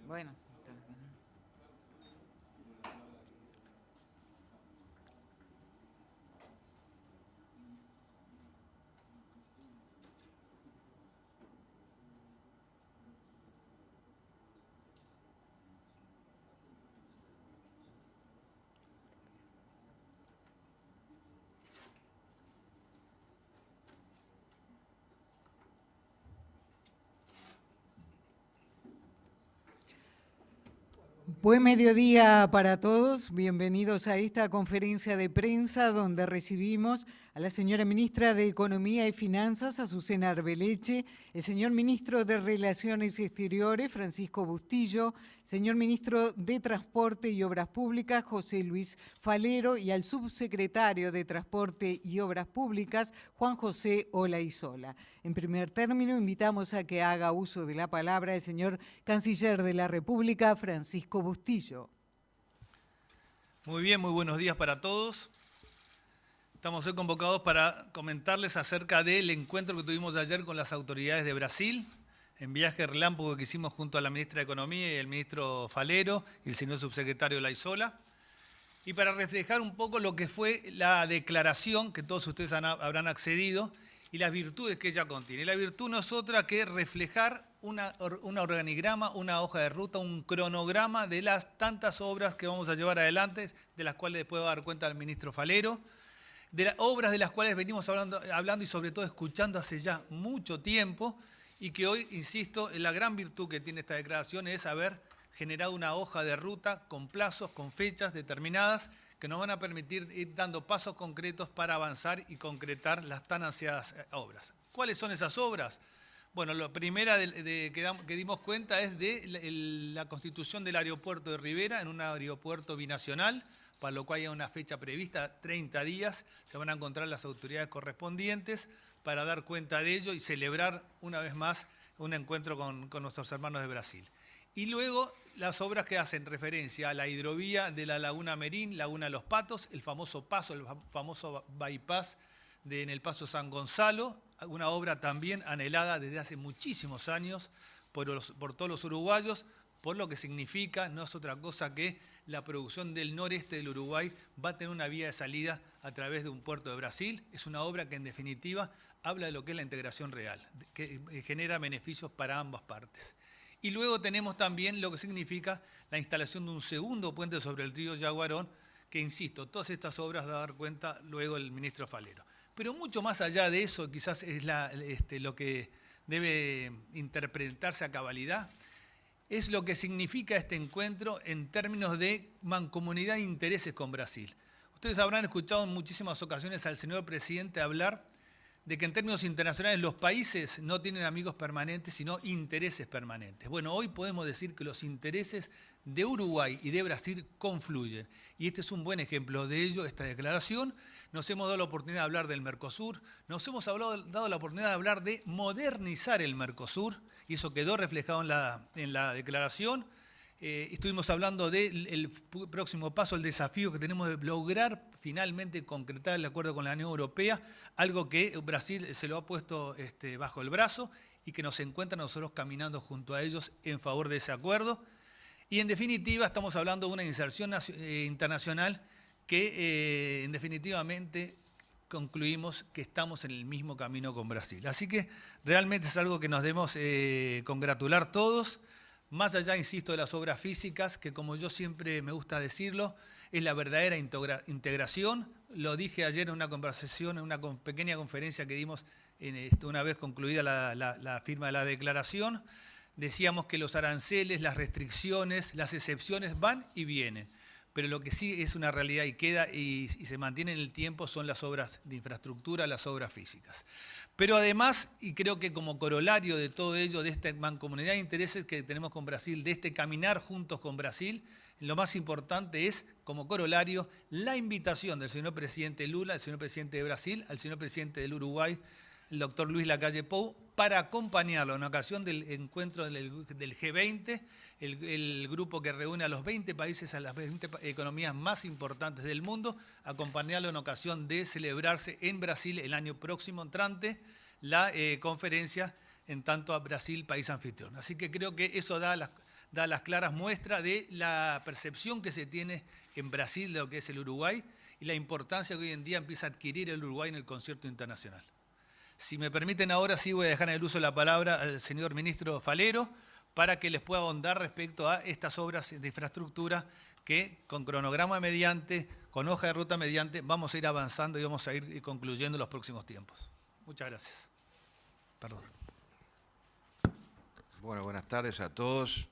Bueno. Buen mediodía para todos. Bienvenidos a esta conferencia de prensa donde recibimos a la señora ministra de Economía y Finanzas, Azucena Arbeleche, el señor ministro de Relaciones Exteriores, Francisco Bustillo, señor ministro de Transporte y Obras Públicas, José Luis Falero, y al subsecretario de Transporte y Obras Públicas, Juan José Olaizola. En primer término, invitamos a que haga uso de la palabra el señor Canciller de la República, Francisco Bustillo. Muy bien, muy buenos días para todos. Estamos hoy convocados para comentarles acerca del encuentro que tuvimos ayer con las autoridades de Brasil, en viaje relámpago que hicimos junto a la ministra de Economía y el ministro Falero y el señor subsecretario Olaizola, y para reflejar un poco lo que fue la declaración que todos ustedes habrán accedido y las virtudes que ella contiene. La virtud no es otra que reflejar un organigrama, una hoja de ruta, un cronograma de las tantas obras que vamos a llevar adelante, de las cuales después va a dar cuenta el ministro Falero, de las obras de las cuales venimos hablando y sobre todo escuchando hace ya mucho tiempo, y que hoy, insisto, la gran virtud que tiene esta declaración es haber generado una hoja de ruta con plazos, con fechas determinadas, que nos van a permitir ir dando pasos concretos para avanzar y concretar las tan ansiadas obras. ¿Cuáles son esas obras? Bueno, la primera que dimos cuenta es de la constitución del aeropuerto de Rivera en un aeropuerto binacional, para lo cual hay una fecha prevista, 30 días, se van a encontrar las autoridades correspondientes para dar cuenta de ello y celebrar una vez más un encuentro con nuestros hermanos de Brasil. Y luego las obras que hacen referencia a la hidrovía de la Laguna Merín, Laguna Los Patos, el famoso paso, el famoso bypass en el Paso San Gonzalo, una obra también anhelada desde hace muchísimos años por todos los uruguayos, por lo que significa, no es otra cosa que la producción del noreste del Uruguay va a tener una vía de salida a través de un puerto de Brasil. Es una obra que en definitiva habla de lo que es la integración real, que genera beneficios para ambas partes. Y luego tenemos también lo que significa la instalación de un segundo puente sobre el río Yaguarón, que insisto, todas estas obras va a dar cuenta luego el ministro Falero. Pero mucho más allá de eso, quizás es lo que debe interpretarse a cabalidad, es lo que significa este encuentro en términos de mancomunidad de intereses con Brasil. Ustedes habrán escuchado en muchísimas ocasiones al señor presidente hablar de que en términos internacionales los países no tienen amigos permanentes, sino intereses permanentes. Bueno, hoy podemos decir que los intereses de Uruguay y de Brasil confluyen. Y este es un buen ejemplo de ello, esta declaración. Nos hemos dado la oportunidad de hablar del Mercosur, nos hemos dado la oportunidad de hablar de modernizar el Mercosur, y eso quedó reflejado en la declaración. Estuvimos hablando del próximo paso, el desafío que tenemos de lograr finalmente concretar el acuerdo con la Unión Europea, algo que Brasil se lo ha puesto bajo el brazo y que nos encuentra nosotros caminando junto a ellos en favor de ese acuerdo. Y en definitiva estamos hablando de una inserción internacional que definitivamente concluimos que estamos en el mismo camino con Brasil. Así que realmente es algo que nos debemos congratular todos. Más allá, insisto, de las obras físicas, que como yo siempre me gusta decirlo, es la verdadera integración. Lo dije ayer en una conversación, en una pequeña conferencia que dimos una vez concluida la firma de la declaración. Decíamos que los aranceles, las restricciones, las excepciones van y vienen. Pero lo que sí es una realidad y queda y se mantiene en el tiempo son las obras de infraestructura, las obras físicas. Pero además, y creo que como corolario de todo ello, de esta mancomunidad de intereses que tenemos con Brasil, de este caminar juntos con Brasil, lo más importante es, como corolario, la invitación del señor presidente Lula, del señor presidente de Brasil, al señor presidente del Uruguay, el doctor Luis Lacalle Pou, para acompañarlo en ocasión del encuentro del G20, el grupo que reúne a los 20 países, a las 20 economías más importantes del mundo, acompañarlo en ocasión de celebrarse en Brasil el año próximo entrante la conferencia en tanto a Brasil, país anfitrión. Así que creo que eso da da las claras muestras de la percepción que se tiene en Brasil de lo que es el Uruguay y la importancia que hoy en día empieza a adquirir el Uruguay en el concierto internacional. Si me permiten, ahora sí voy a dejar en el uso de la palabra al señor ministro Falero para que les pueda ahondar respecto a estas obras de infraestructura que con cronograma mediante, con hoja de ruta mediante, vamos a ir avanzando y vamos a ir concluyendo en los próximos tiempos. Muchas gracias. Perdón. Bueno, buenas tardes a todos.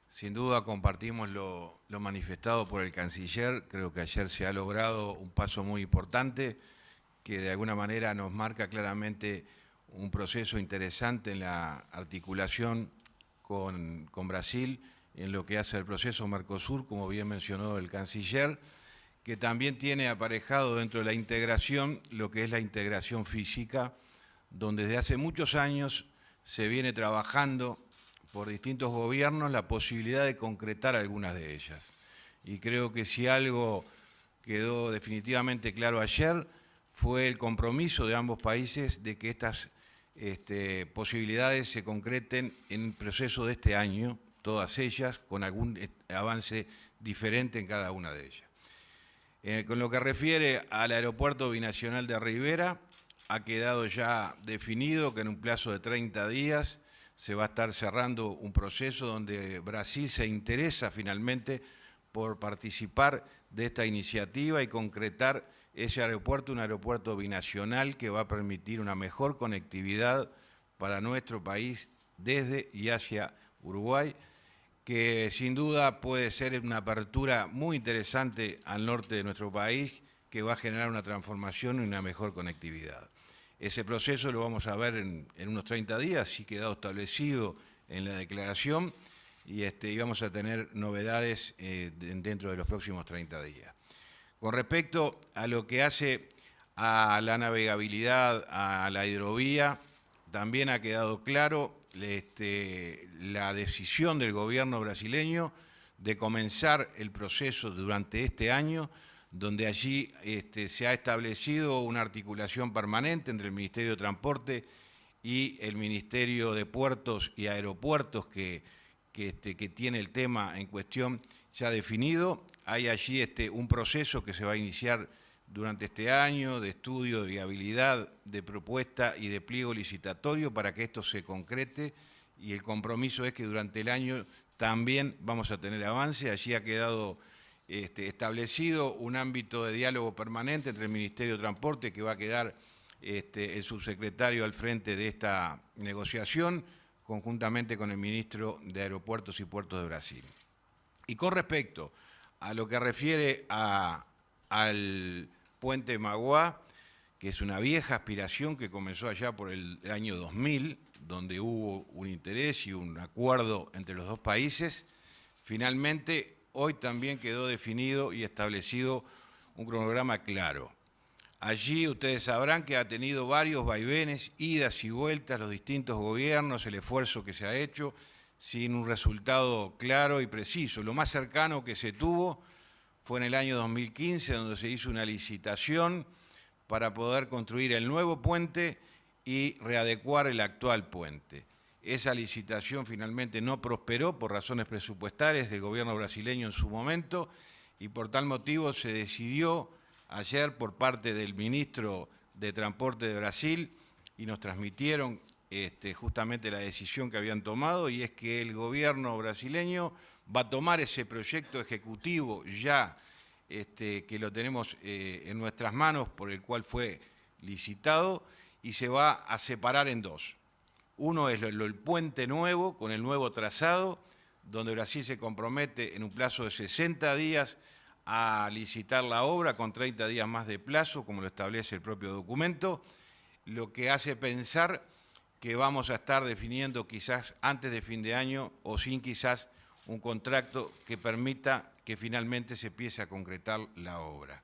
Sin duda compartimos lo manifestado por el canciller. Creo que ayer se ha logrado un paso muy importante que de alguna manera nos marca claramente un proceso interesante en la articulación con Brasil, en lo que hace el proceso Mercosur, como bien mencionó el canciller, que también tiene aparejado dentro de la integración lo que es la integración física, donde desde hace muchos años se viene trabajando por distintos gobiernos la posibilidad de concretar algunas de ellas. Y creo que si algo quedó definitivamente claro ayer, fue el compromiso de ambos países de que estas posibilidades se concreten en el proceso de este año, todas ellas, con algún avance diferente en cada una de ellas. Con lo que refiere al aeropuerto binacional de Rivera, ha quedado ya definido que en un plazo de 30 días se va a estar cerrando un proceso donde Brasil se interesa finalmente por participar de esta iniciativa y concretar ese aeropuerto, un aeropuerto binacional que va a permitir una mejor conectividad para nuestro país desde y hacia Uruguay, que sin duda puede ser una apertura muy interesante al norte de nuestro país, que va a generar una transformación y una mejor conectividad. Ese proceso lo vamos a ver en unos 30 días, sí quedado establecido en la declaración, y vamos a tener novedades dentro de los próximos 30 días. Con respecto a lo que hace a la navegabilidad, a la hidrovía, también ha quedado claro la decisión del gobierno brasileño de comenzar el proceso durante este año, donde allí se ha establecido una articulación permanente entre el Ministerio de Transporte y el Ministerio de Puertos y Aeropuertos que tiene el tema en cuestión ya definido. Hay allí un proceso que se va a iniciar durante este año de estudio, de viabilidad, de propuesta y de pliego licitatorio para que esto se concrete, y el compromiso es que durante el año también vamos a tener avance. Allí ha quedado establecido un ámbito de diálogo permanente entre el Ministerio de Transporte, que va a quedar el subsecretario al frente de esta negociación, conjuntamente con el ministro de Aeropuertos y Puertos de Brasil. Y con respecto a lo que refiere al puente Maguá, que es una vieja aspiración que comenzó allá por el año 2000, donde hubo un interés y un acuerdo entre los dos países, finalmente hoy también quedó definido y establecido un cronograma claro. Allí ustedes sabrán que ha tenido varios vaivenes, idas y vueltas, los distintos gobiernos, el esfuerzo que se ha hecho, sin un resultado claro y preciso. Lo más cercano que se tuvo fue en el año 2015, donde se hizo una licitación para poder construir el nuevo puente y readecuar el actual puente. Esa licitación finalmente no prosperó por razones presupuestarias del gobierno brasileño en su momento, y por tal motivo se decidió ayer por parte del ministro de Transporte de Brasil, y nos transmitieron justamente la decisión que habían tomado, y es que el gobierno brasileño va a tomar ese proyecto ejecutivo ya que lo tenemos en nuestras manos, por el cual fue licitado, y se va a separar en dos. Uno es el puente nuevo, con el nuevo trazado, donde Brasil se compromete en un plazo de 60 días a licitar la obra, con 30 días más de plazo, como lo establece el propio documento, lo que hace pensar que vamos a estar definiendo quizás antes de fin de año, o sin quizás un contrato que permita que finalmente se empiece a concretar la obra.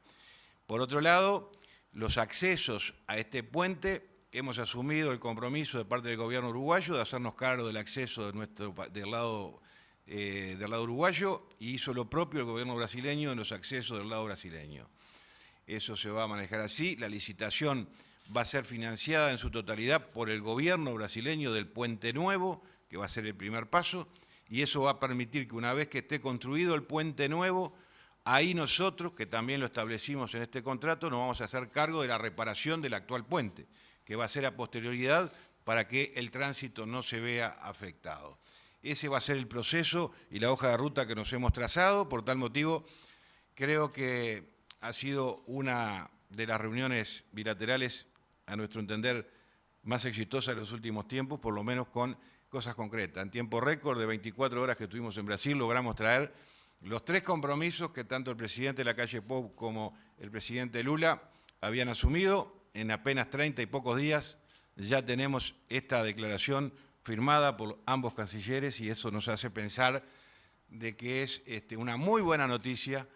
Por otro lado, los accesos a este puente, hemos asumido el compromiso de parte del gobierno uruguayo de hacernos cargo del acceso del lado uruguayo, y hizo lo propio el gobierno brasileño en los accesos del lado brasileño. Eso se va a manejar así. La licitación va a ser financiada en su totalidad por el gobierno brasileño del Puente Nuevo, que va a ser el primer paso, y eso va a permitir que una vez que esté construido el puente nuevo, ahí nosotros, que también lo establecimos en este contrato, nos vamos a hacer cargo de la reparación del actual puente, que va a ser a posterioridad para que el tránsito no se vea afectado. Ese va a ser el proceso y la hoja de ruta que nos hemos trazado. Por tal motivo, creo que ha sido una de las reuniones bilaterales, a nuestro entender, más exitosas de los últimos tiempos, por lo menos con cosas concretas. En tiempo récord de 24 horas que estuvimos en Brasil, logramos traer los 3 compromisos que tanto el presidente Lacalle Pou como el presidente Lula habían asumido. En apenas 30 y pocos días ya tenemos esta declaración firmada por ambos cancilleres y eso nos hace pensar de que es una muy buena noticia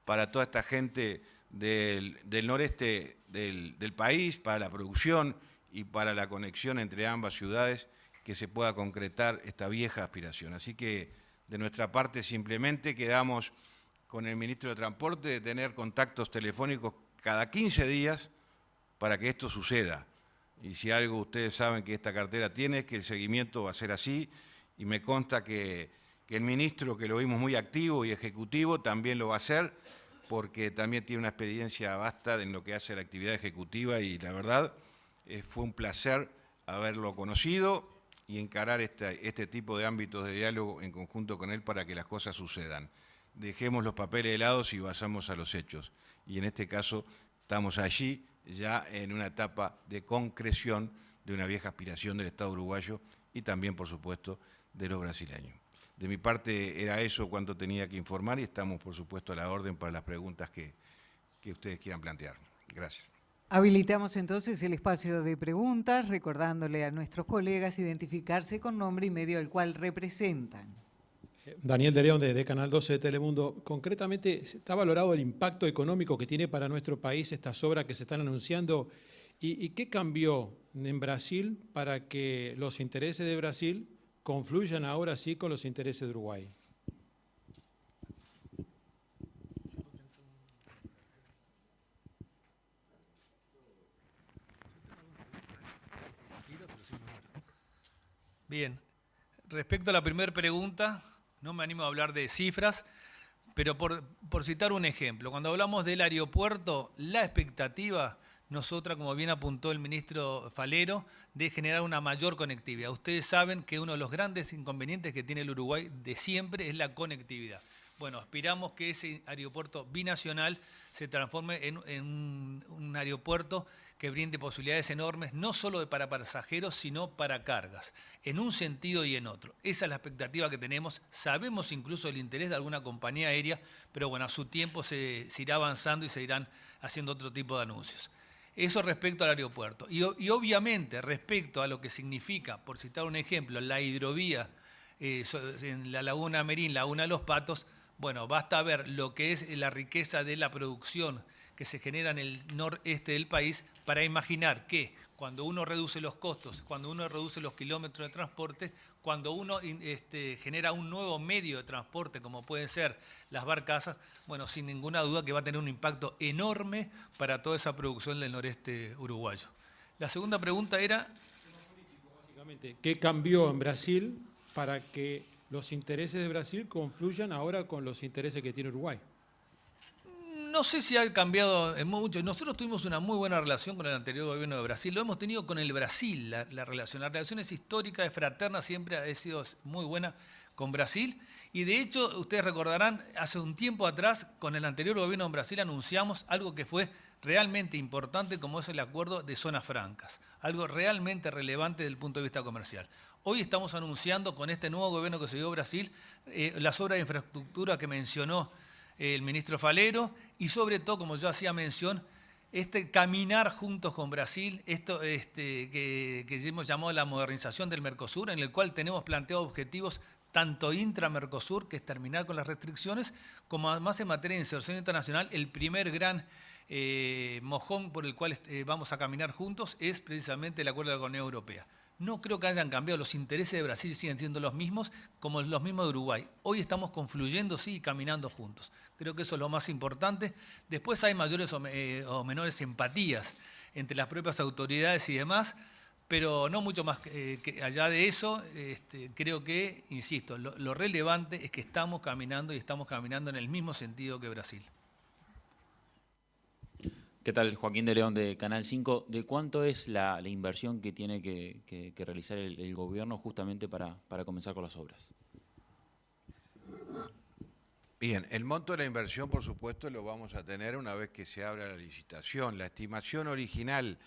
para toda esta gente del noreste del país, para la producción y para la conexión entre ambas ciudades, que se pueda concretar esta vieja aspiración. Así que de nuestra parte simplemente quedamos con el ministro de Transporte de tener contactos telefónicos cada 15 días para que esto suceda. Y si algo ustedes saben que esta cartera tiene es que el seguimiento va a ser así, y me consta que el ministro, que lo vimos muy activo y ejecutivo, también lo va a hacer, porque también tiene una experiencia vasta en lo que hace la actividad ejecutiva, y la verdad fue un placer haberlo conocido y encarar este tipo de ámbitos de diálogo en conjunto con él para que las cosas sucedan. Dejemos los papeles helados y vayamos a los hechos. Y en este caso estamos allí, ya en una etapa de concreción de una vieja aspiración del Estado uruguayo y también, por supuesto, de los brasileños. De mi parte era eso cuanto tenía que informar y estamos, por supuesto, a la orden para las preguntas que ustedes quieran plantear. Gracias. Habilitamos entonces el espacio de preguntas, recordándole a nuestros colegas identificarse con nombre y medio al cual representan. Daniel de León, desde Canal 12 de Telemundo. Concretamente, ¿está valorado el impacto económico que tiene para nuestro país estas obras que se están anunciando? ¿Y qué cambió en Brasil para que los intereses de Brasil confluyan ahora sí con los intereses de Uruguay? Bien, respecto a la primera pregunta, no me animo a hablar de cifras, pero por citar un ejemplo, cuando hablamos del aeropuerto, la expectativa, nosotras, como bien apuntó el ministro Falero, de generar una mayor conectividad. Ustedes saben que uno de los grandes inconvenientes que tiene el Uruguay de siempre es la conectividad. Bueno, aspiramos que ese aeropuerto binacional se transforme en un aeropuerto que brinde posibilidades enormes, no solo para pasajeros, sino para cargas, en un sentido y en otro. Esa es la expectativa que tenemos. Sabemos incluso el interés de alguna compañía aérea, pero bueno, a su tiempo se irá avanzando y se irán haciendo otro tipo de anuncios. Eso respecto al aeropuerto. Y obviamente respecto a lo que significa, por citar un ejemplo, la hidrovía en la Laguna Merín, Laguna Los Patos, bueno, basta ver lo que es la riqueza de la producción que se genera en el noreste del país para imaginar que cuando uno reduce los costos, cuando uno reduce los kilómetros de transporte, cuando uno genera un nuevo medio de transporte como pueden ser las barcazas, bueno, sin ninguna duda que va a tener un impacto enorme para toda esa producción del noreste uruguayo. La segunda pregunta era... Básicamente, ¿qué cambió en Brasil para que los intereses de Brasil confluyan ahora con los intereses que tiene Uruguay? No sé si ha cambiado mucho. Nosotros tuvimos una muy buena relación con el anterior gobierno de Brasil. Lo hemos tenido con el Brasil, la relación. La relación es histórica, es fraterna, siempre ha sido muy buena con Brasil. Y de hecho, ustedes recordarán, hace un tiempo atrás, con el anterior gobierno de Brasil, anunciamos algo que fue realmente importante, como es el acuerdo de zonas francas. Algo realmente relevante desde el punto de vista comercial. Hoy estamos anunciando, con este nuevo gobierno que se dio Brasil, las obras de infraestructura que mencionó el ministro Falero, y sobre todo, como yo hacía mención, caminar juntos con Brasil, esto que hemos llamado la modernización del Mercosur, en el cual tenemos planteados objetivos tanto intra-Mercosur, que es terminar con las restricciones, como además en materia de inserción internacional, el primer gran mojón por el cual vamos a caminar juntos es precisamente el acuerdo de la Unión Europea. No creo que hayan cambiado, los intereses de Brasil siguen siendo los mismos como los mismos de Uruguay. Hoy estamos confluyendo, sí, y caminando juntos. Creo que eso es lo más importante. Después hay mayores o menores empatías entre las propias autoridades y demás, pero no mucho más que allá de eso. Creo que, insisto, lo relevante es que estamos caminando y estamos caminando en el mismo sentido que Brasil. ¿Qué tal? Joaquín de León de Canal 5. ¿De cuánto es la inversión que tiene que realizar el gobierno justamente para comenzar con las obras? Bien, el monto de la inversión, por supuesto, lo vamos a tener una vez que se abra la licitación. La estimación original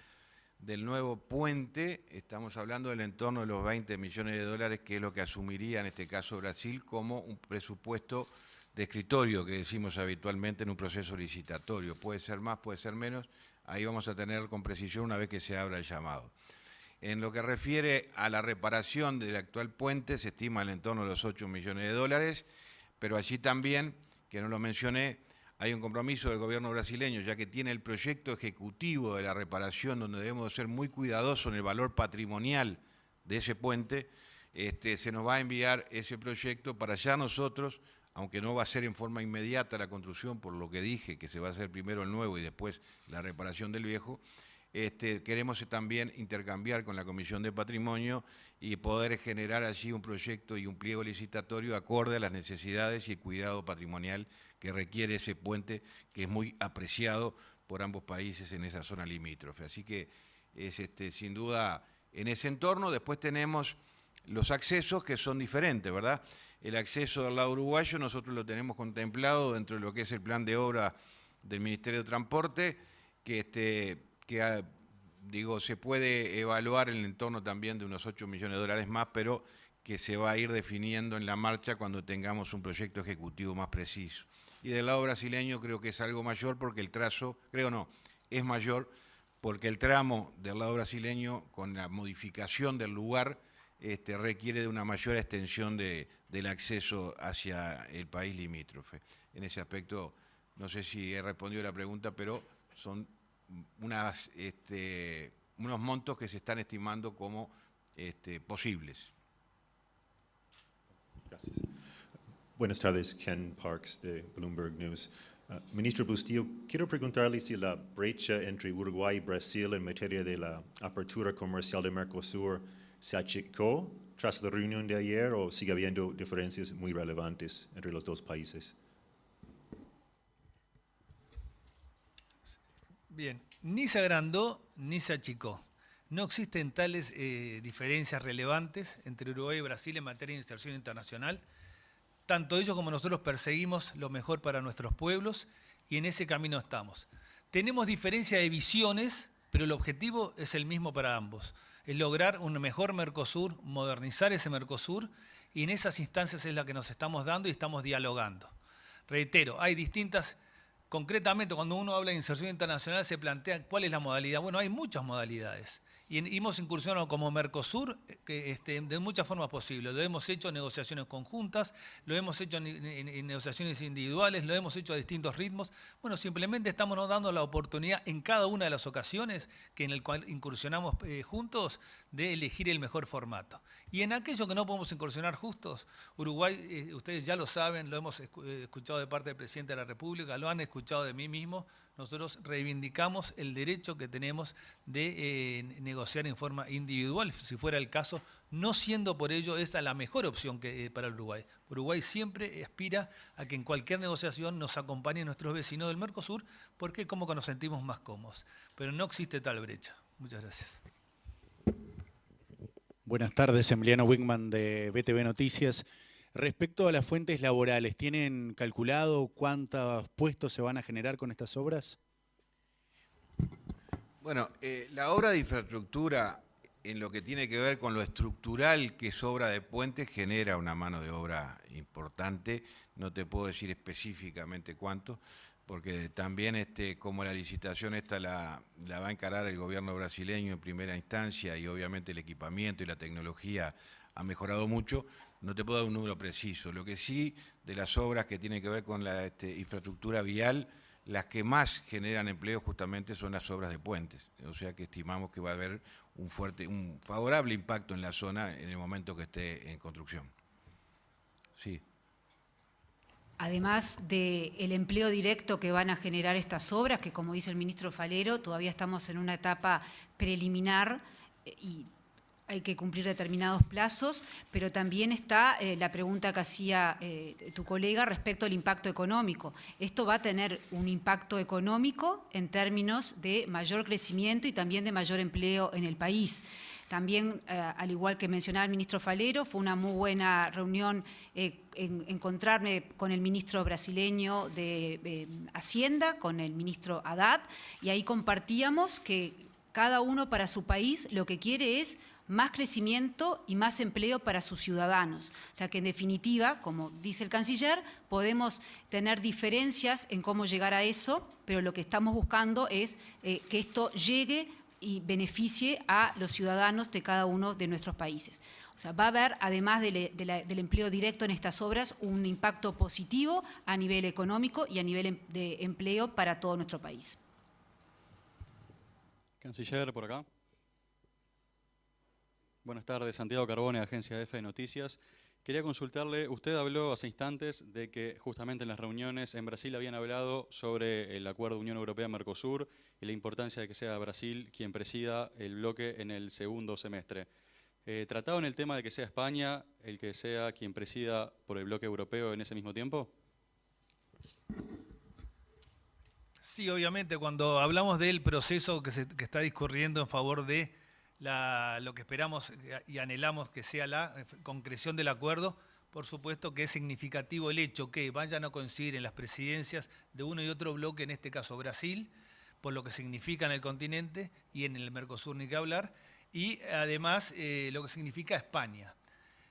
del nuevo puente, estamos hablando del entorno de los 20 millones de dólares, que es lo que asumiría en este caso Brasil como un presupuesto de escritorio, que decimos habitualmente en un proceso licitatorio. Puede ser más, puede ser menos, ahí vamos a tener con precisión una vez que se abra el llamado. En lo que refiere a la reparación del actual puente, se estima el entorno de los 8 millones de dólares, pero allí también, que no lo mencioné, hay un compromiso del gobierno brasileño, ya que tiene el proyecto ejecutivo de la reparación, donde debemos ser muy cuidadosos en el valor patrimonial de ese puente. Se nos va a enviar ese proyecto para ya nosotros, aunque no va a ser en forma inmediata la construcción, por lo que dije, que se va a hacer primero el nuevo y después la reparación del viejo, queremos también intercambiar con la Comisión de Patrimonio y poder generar allí un proyecto y un pliego licitatorio acorde a las necesidades y el cuidado patrimonial que requiere ese puente, que es muy apreciado por ambos países en esa zona limítrofe. Así que es sin duda en ese entorno. Después tenemos los accesos, que son diferentes, ¿verdad? El acceso del lado uruguayo nosotros lo tenemos contemplado dentro de lo que es el plan de obra del Ministerio de Transporte, que se puede evaluar en el entorno también de unos 8 millones de dólares más, pero que se va a ir definiendo en la marcha cuando tengamos un proyecto ejecutivo más preciso. Y del lado brasileño creo que es algo mayor porque el trazo, es mayor porque el tramo del lado brasileño, con la modificación del lugar, requiere de una mayor extensión del acceso hacia el país limítrofe. En ese aspecto, no sé si he respondido a la pregunta, pero son unos montos que se están estimando como posibles. Gracias. Buenas tardes, Ken Parks de Bloomberg News. Ministro Bustillo, quiero preguntarle si la brecha entre Uruguay y Brasil en materia de la apertura comercial de Mercosur se achicó tras la reunión de ayer o sigue habiendo diferencias muy relevantes entre los dos países. Bien, ni se agrandó ni se achicó. No existen tales diferencias relevantes entre Uruguay y Brasil en materia de inserción internacional. Tanto ellos como nosotros perseguimos lo mejor para nuestros pueblos y en ese camino estamos. Tenemos diferencia de visiones, pero el objetivo es el mismo para ambos. Es lograr un mejor Mercosur, modernizar ese Mercosur, y en esas instancias es la que nos estamos dando y estamos dialogando. Reitero, hay distintas, concretamente cuando uno habla de inserción internacional se plantea cuál es la modalidad. Bueno, hay muchas modalidades. Y hemos incursionado como Mercosur de muchas formas posibles. Lo hemos hecho en negociaciones conjuntas, lo hemos hecho en negociaciones individuales, lo hemos hecho a distintos ritmos. Bueno, simplemente estamos dando la oportunidad en cada una de las ocasiones en el cual incursionamos juntos de elegir el mejor formato. Y en aquello que no podemos incursionar juntos, Uruguay, ustedes ya lo saben, lo hemos escuchado de parte del presidente de la República, lo han escuchado de mí mismo. Nosotros reivindicamos el derecho que tenemos de negociar en forma individual, si fuera el caso, no siendo por ello esa la mejor opción para el Uruguay. Uruguay siempre aspira a que en cualquier negociación nos acompañen nuestros vecinos del Mercosur, porque es como que nos sentimos más cómodos. Pero no existe tal brecha. Muchas gracias. Buenas tardes, Emiliano Wigman de BTV Noticias. Respecto a las fuentes laborales, ¿tienen calculado cuántos puestos se van a generar con estas obras? Bueno, la obra de infraestructura, en lo que tiene que ver con lo estructural que es obra de puentes, genera una mano de obra importante. No te puedo decir específicamente cuánto, porque también como la licitación esta la va a encarar el gobierno brasileño en primera instancia y obviamente el equipamiento y la tecnología ha mejorado mucho. No te puedo dar un número preciso. Lo que sí, de las obras que tienen que ver con la infraestructura vial, las que más generan empleo justamente son las obras de puentes. O sea que estimamos que va a haber un favorable impacto en la zona en el momento que esté en construcción. Sí. Además del empleo directo que van a generar estas obras, que como dice el ministro Falero, todavía estamos en una etapa preliminar, y hay que cumplir determinados plazos, pero también está la pregunta que hacía tu colega respecto al impacto económico. Esto va a tener un impacto económico en términos de mayor crecimiento y también de mayor empleo en el país. También, al igual que mencionaba el ministro Falero, fue una muy buena reunión encontrarme con el ministro brasileño de Hacienda, con el ministro Haddad, y ahí compartíamos que cada uno para su país lo que quiere es más crecimiento y más empleo para sus ciudadanos. O sea que en definitiva, como dice el canciller, podemos tener diferencias en cómo llegar a eso, pero lo que estamos buscando es que esto llegue y beneficie a los ciudadanos de cada uno de nuestros países. O sea, va a haber, además del empleo directo en estas obras, un impacto positivo a nivel económico y a nivel de empleo para todo nuestro país. Canciller, por acá. Buenas tardes, Santiago Carbone, Agencia EFE de Noticias. Quería consultarle, usted habló hace instantes de que justamente en las reuniones en Brasil habían hablado sobre el acuerdo Unión Europea-Mercosur y la importancia de que sea Brasil quien presida el bloque en el segundo semestre. ¿Tratado en el tema de que sea España el que sea quien presida por el bloque europeo en ese mismo tiempo? Sí, obviamente, cuando hablamos del proceso que está discurriendo en favor de lo que esperamos y anhelamos que sea la concreción del acuerdo, por supuesto que es significativo el hecho que vayan a coincidir en las presidencias de uno y otro bloque, en este caso Brasil, por lo que significa en el continente y en el Mercosur ni que hablar, y además lo que significa España.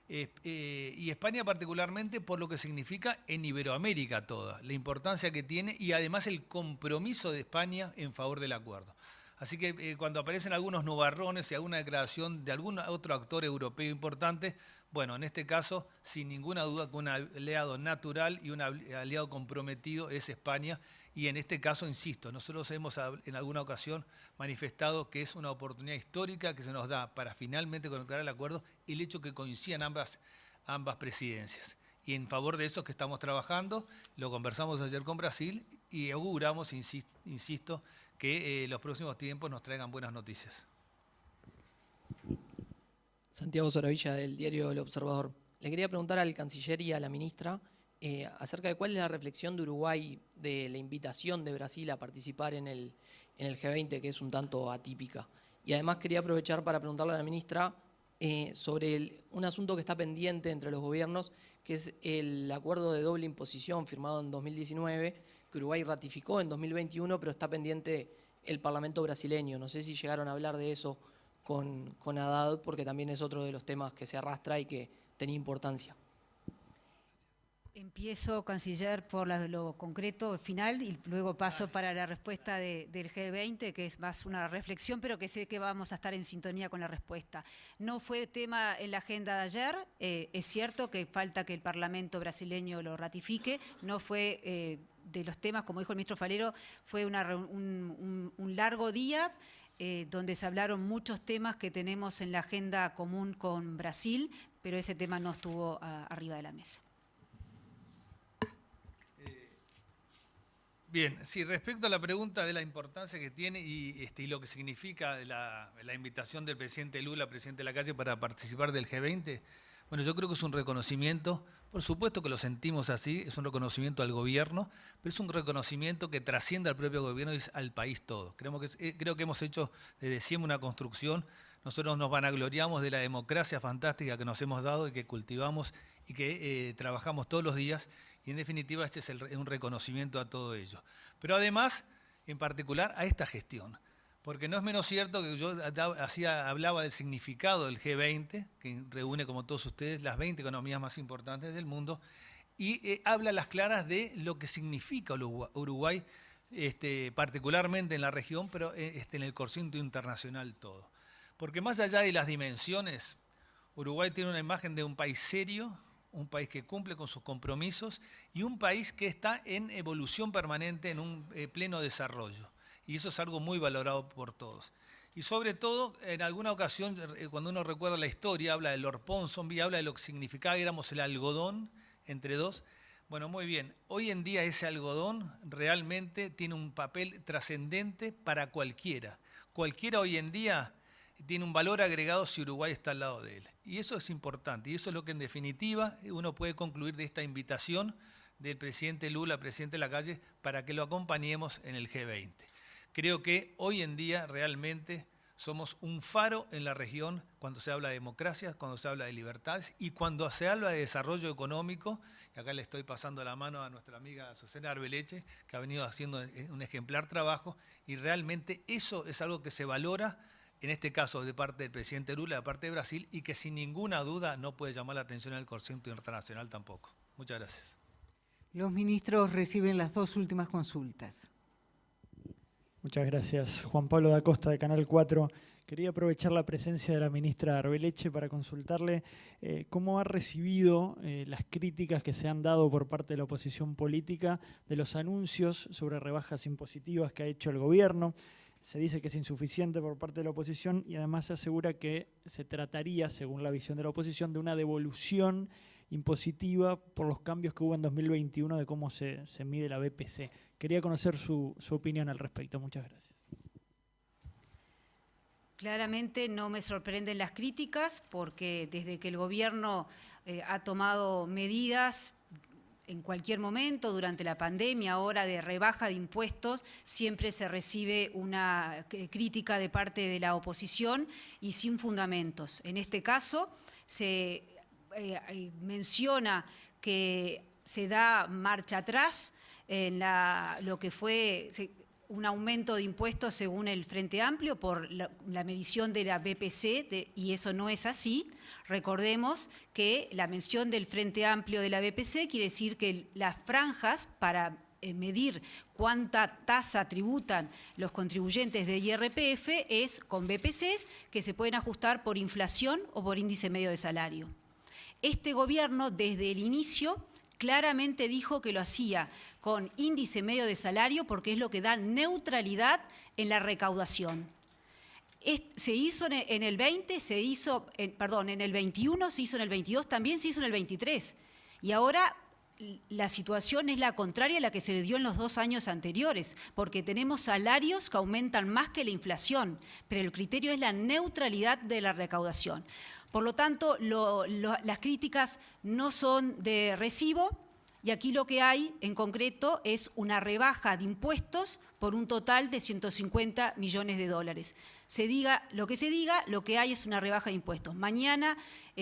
Y España particularmente por lo que significa en Iberoamérica toda, la importancia que tiene y además el compromiso de España en favor del acuerdo. Así que cuando aparecen algunos nubarrones y alguna declaración de algún otro actor europeo importante, bueno, en este caso, sin ninguna duda que un aliado natural y un aliado comprometido es España. Y en este caso, insisto, nosotros hemos en alguna ocasión manifestado que es una oportunidad histórica que se nos da para finalmente conectar el acuerdo el hecho que coincidan ambas presidencias. Y en favor de eso es que estamos trabajando, lo conversamos ayer con Brasil y auguramos, insisto, que los próximos tiempos nos traigan buenas noticias. Santiago Soravilla, del diario El Observador. Le quería preguntar al canciller y a la ministra acerca de cuál es la reflexión de Uruguay de la invitación de Brasil a participar en el G20, que es un tanto atípica. Y además quería aprovechar para preguntarle a la ministra sobre un asunto que está pendiente entre los gobiernos, que es el acuerdo de doble imposición firmado en 2019, que Uruguay ratificó en 2021, pero está pendiente el Parlamento brasileño. No sé si llegaron a hablar de eso con Haddad, porque también es otro de los temas que se arrastra y que tenía importancia. Empiezo, canciller, por lo concreto, final, y luego paso para la respuesta del G20, que es más una reflexión, pero que sé que vamos a estar en sintonía con la respuesta. No fue tema en la agenda de ayer, es cierto que falta que el Parlamento brasileño lo ratifique, no fue de los temas, como dijo el ministro Falero, fue un largo día, donde se hablaron muchos temas que tenemos en la agenda común con Brasil, pero ese tema no estuvo arriba de la mesa. Bien, sí, respecto a la pregunta de la importancia que tiene y lo que significa la invitación del presidente Lula, presidente de la calle, para participar del G20, bueno, yo creo que es un reconocimiento, por supuesto que lo sentimos así, es un reconocimiento al gobierno, pero es un reconocimiento que trasciende al propio gobierno y al país todo. Creo que hemos hecho desde siempre una construcción, nosotros nos vanagloriamos de la democracia fantástica que nos hemos dado y que cultivamos y que trabajamos todos los días. Y en definitiva este es un reconocimiento a todo ello. Pero además, en particular, a esta gestión. Porque no es menos cierto que yo hablaba del significado del G20, que reúne, como todos ustedes, las 20 economías más importantes del mundo, y habla a las claras de lo que significa Uruguay, particularmente en la región, pero en el corciento internacional todo. Porque más allá de las dimensiones, Uruguay tiene una imagen de un país serio, un país que cumple con sus compromisos y un país que está en evolución permanente, en un pleno desarrollo. Y eso es algo muy valorado por todos. Y sobre todo, en alguna ocasión, cuando uno recuerda la historia, habla de Lord Ponsonby, habla de lo que significaba, éramos el algodón entre dos. Bueno, muy bien. Hoy en día ese algodón realmente tiene un papel trascendente para cualquiera. Cualquiera hoy en día tiene un valor agregado si Uruguay está al lado de él. Y eso es importante, y eso es lo que en definitiva uno puede concluir de esta invitación del presidente Lula, presidente Lacalle, para que lo acompañemos en el G20. Creo que hoy en día realmente somos un faro en la región cuando se habla de democracia, cuando se habla de libertades y cuando se habla de desarrollo económico. Y acá le estoy pasando la mano a nuestra amiga Susana Arbeleche, que ha venido haciendo un ejemplar trabajo, y realmente eso es algo que se valora, en este caso de parte del presidente Lula, de parte de Brasil, y que sin ninguna duda no puede llamar la atención en el Consejo Internacional tampoco. Muchas gracias. Los ministros reciben las 2 últimas consultas. Muchas gracias. Juan Pablo da Costa, de Canal 4. Quería aprovechar la presencia de la ministra Arbeleche para consultarle cómo ha recibido las críticas que se han dado por parte de la oposición política de los anuncios sobre rebajas impositivas que ha hecho el gobierno. Se dice que es insuficiente por parte de la oposición y además se asegura que se trataría, según la visión de la oposición, de una devolución impositiva por los cambios que hubo en 2021 de cómo se mide la BPC. Quería conocer su opinión al respecto. Muchas gracias. Claramente no me sorprenden las críticas porque desde que el gobierno ha tomado medidas en cualquier momento, durante la pandemia, ahora de rebaja de impuestos, siempre se recibe una crítica de parte de la oposición y sin fundamentos. En este caso se menciona que se da marcha atrás en lo que fue un aumento de impuestos según el Frente Amplio por la medición de la BPC, y eso no es así. Recordemos que la mención del Frente Amplio de la BPC quiere decir que las franjas para medir cuánta tasa tributan los contribuyentes de IRPF es con BPCs que se pueden ajustar por inflación o por índice medio de salario. Este gobierno desde el inicio claramente dijo que lo hacía con índice medio de salario porque es lo que da neutralidad en la recaudación. Se hizo en el 20, en el 21, se hizo en el 22, también se hizo en el 23. Y ahora la situación es la contraria a la que se le dio en los 2 años anteriores, porque tenemos salarios que aumentan más que la inflación, pero el criterio es la neutralidad de la recaudación. Por lo tanto, las críticas no son de recibo y aquí lo que hay en concreto es una rebaja de impuestos por un total de 150 millones de dólares. Se diga lo que se diga, lo que hay es una rebaja de impuestos. Mañana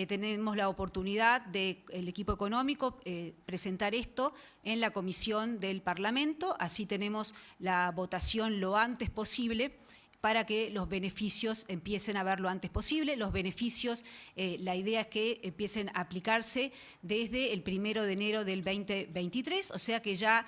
tenemos la oportunidad del equipo económico presentar esto en la comisión del Parlamento, así tenemos la votación lo antes posible para que los beneficios empiecen a ver lo antes posible. Los beneficios, la idea es que empiecen a aplicarse desde el 1 de enero del 2023, o sea que ya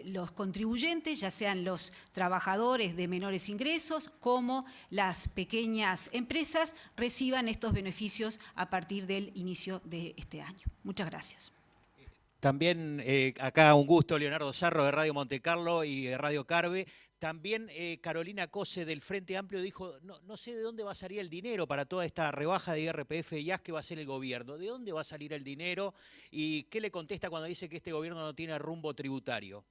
los contribuyentes, ya sean los trabajadores de menores ingresos como las pequeñas empresas, reciban estos beneficios a partir del inicio de este año. Muchas gracias. También acá un gusto, Leonardo Sarro de Radio Montecarlo y de Radio Carve. También Carolina Cose del Frente Amplio dijo, no sé de dónde va a salir el dinero para toda esta rebaja de IRPF y IAS que va a hacer el gobierno. ¿De dónde va a salir el dinero? ¿Y qué le contesta cuando dice que este gobierno no tiene rumbo tributario?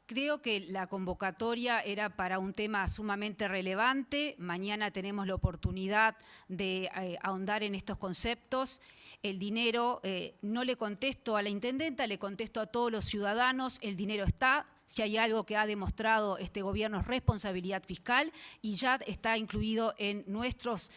Creo que la convocatoria era para un tema sumamente relevante. Mañana tenemos la oportunidad de ahondar en estos conceptos. El dinero, no le contesto a la intendenta, le contesto a todos los ciudadanos, el dinero está. Si hay algo que ha demostrado este gobierno es responsabilidad fiscal y ya está incluido en nuestras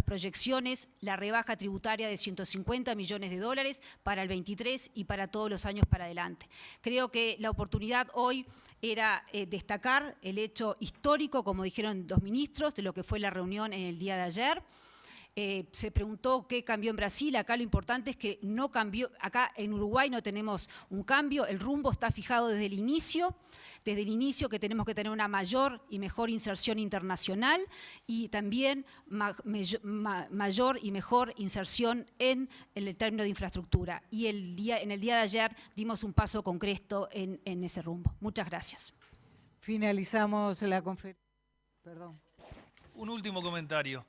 proyecciones la rebaja tributaria de 150 millones de dólares para el 23 y para todos los años para adelante. Creo que la oportunidad hoy era destacar el hecho histórico, como dijeron los ministros, de lo que fue la reunión en el día de ayer. Se preguntó qué cambió en Brasil. Acá lo importante es que no cambió. Acá en Uruguay no tenemos un cambio, el rumbo está fijado desde el inicio que tenemos que tener una mayor y mejor inserción internacional y también mayor y mejor inserción en el término de infraestructura. Y en el día de ayer dimos un paso concreto en ese rumbo. Muchas gracias. Finalizamos la conferencia. Perdón. Un último comentario.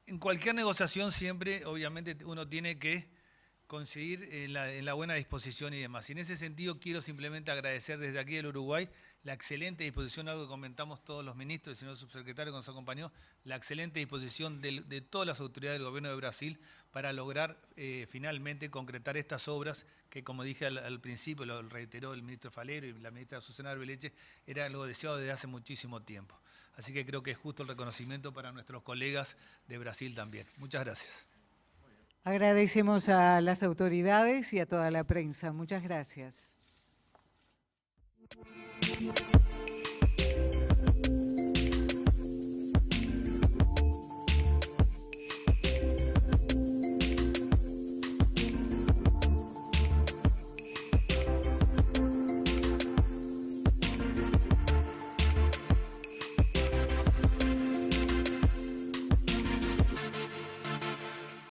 En cualquier negociación siempre, obviamente, uno tiene que coincidir en la buena disposición y demás. Y en ese sentido quiero simplemente agradecer desde aquí del Uruguay la excelente disposición, algo que comentamos todos los ministros y el señor subsecretario que nos acompañó, la excelente disposición de todas las autoridades del gobierno de Brasil para lograr finalmente concretar estas obras que, como dije al principio, lo reiteró el ministro Falero y la ministra Susana Arbeleche, era algo deseado desde hace muchísimo tiempo. Así que creo que es justo el reconocimiento para nuestros colegas de Brasil también. Muchas gracias. Agradecemos a las autoridades y a toda la prensa. Muchas gracias.